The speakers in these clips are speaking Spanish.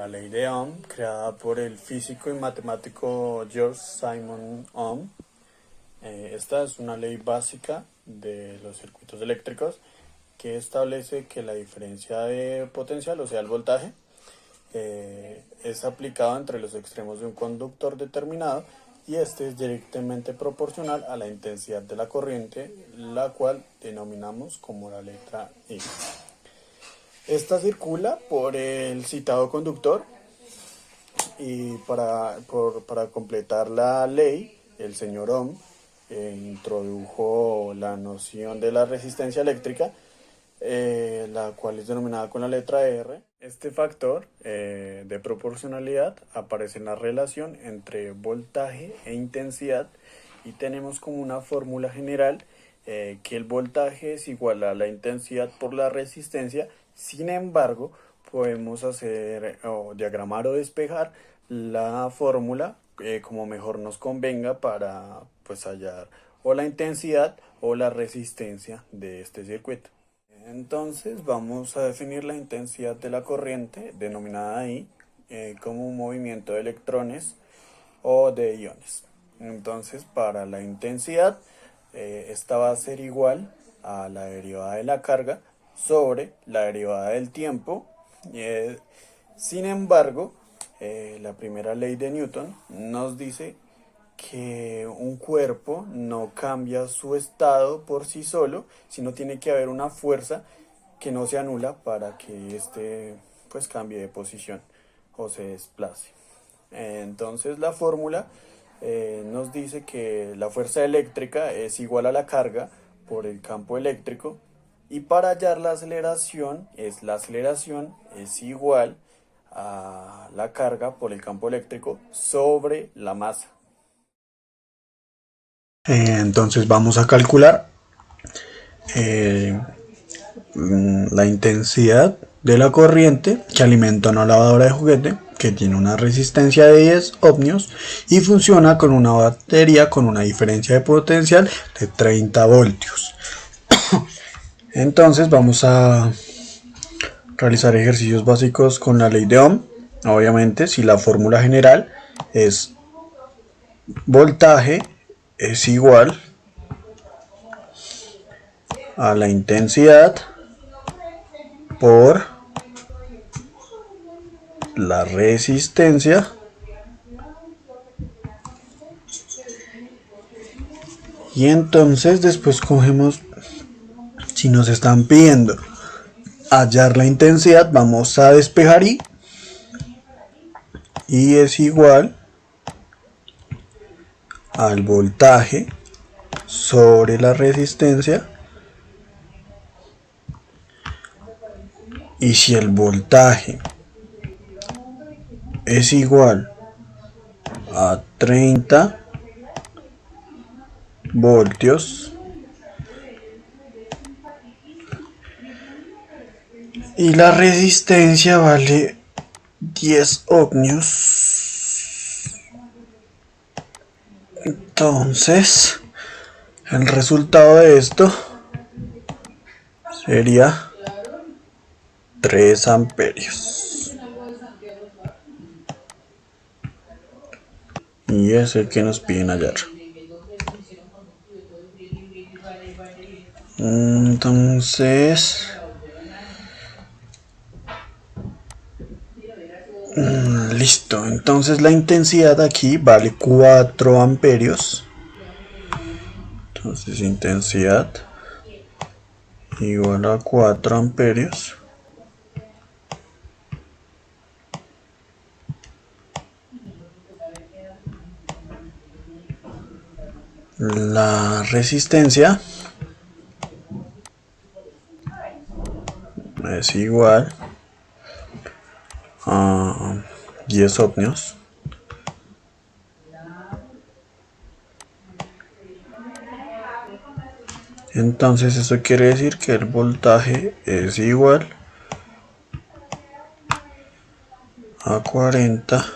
la ley de Ohm, creada por el físico y matemático George Simon Ohm. Esta es una ley básica de los circuitos eléctricos que establece que la diferencia de potencial, o sea el voltaje, es aplicado entre los extremos de un conductor determinado y este es directamente proporcional a la intensidad de la corriente, la cual denominamos como la letra I. Esta circula por el citado conductor y para completar la ley, el señor Ohm introdujo la noción de la resistencia eléctrica, la cual es denominada con la letra R. Este factor de proporcionalidad aparece en la relación entre voltaje e intensidad y tenemos como una fórmula general que el voltaje es igual a la intensidad por la resistencia. Sin embargo, podemos hacer o diagramar o despejar la fórmula como mejor nos convenga para pues hallar o la intensidad o la resistencia de este circuito. Entonces vamos a definir la intensidad de la corriente, denominada ahí como un movimiento de electrones o de iones. Entonces para la intensidad, esta va a ser igual a la derivada de la carga sobre la derivada del tiempo. Sin embargo, la primera ley de Newton nos dice que un cuerpo no cambia su estado por sí solo, sino tiene que haber una fuerza que no se anula para que éste pues cambie de posición o se desplace. Entonces la fórmula nos dice que la fuerza eléctrica es igual a la carga por el campo eléctrico y para hallar la aceleración es igual a la carga por el campo eléctrico sobre la masa. Entonces vamos a calcular la intensidad de la corriente que alimenta una lavadora de juguete que tiene una resistencia de 10 ohmios y funciona con una batería con una diferencia de potencial de 30 voltios. Entonces vamos a realizar ejercicios básicos con la ley de Ohm. Obviamente, si la fórmula general es voltaje es igual a la intensidad por la resistencia y entonces después cogemos, si nos están pidiendo hallar la intensidad, vamos a despejar y es igual al voltaje sobre la resistencia. Y si el voltaje es igual a 30 voltios y la resistencia vale 10 ohmios, entonces el resultado de esto sería 3 amperios. Y es el que nos piden hallar. Entonces, listo. Entonces la intensidad aquí vale 4 amperios. Entonces intensidad igual a 4 amperios. La resistencia es igual a 10 ohmios. Entonces eso quiere decir que el voltaje es igual a 40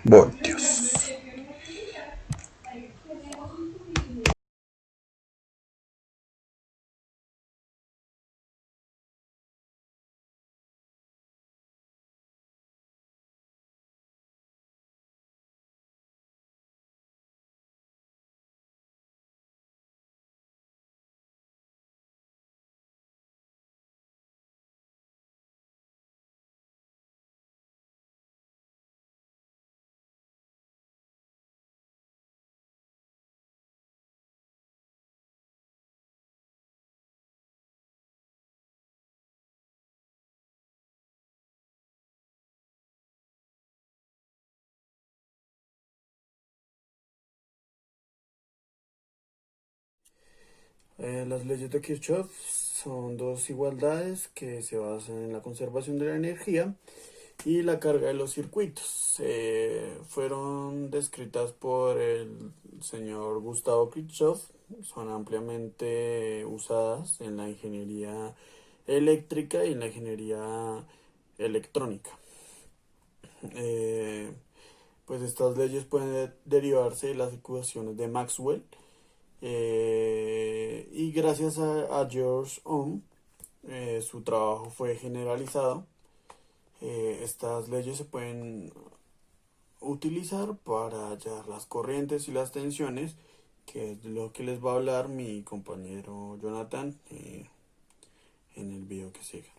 voltios. Las leyes de Kirchhoff son dos igualdades que se basan en la conservación de la energía y la carga de los circuitos. Fueron descritas por el señor Gustavo Kirchhoff, son ampliamente usadas en la ingeniería eléctrica y en la ingeniería electrónica. Eh, pues estas leyes pueden derivarse de las ecuaciones de Maxwell, y gracias a George Ohm, su trabajo fue generalizado. Estas leyes se pueden utilizar para hallar las corrientes y las tensiones, que es de lo que les va a hablar mi compañero Jonathan en el video que sigue.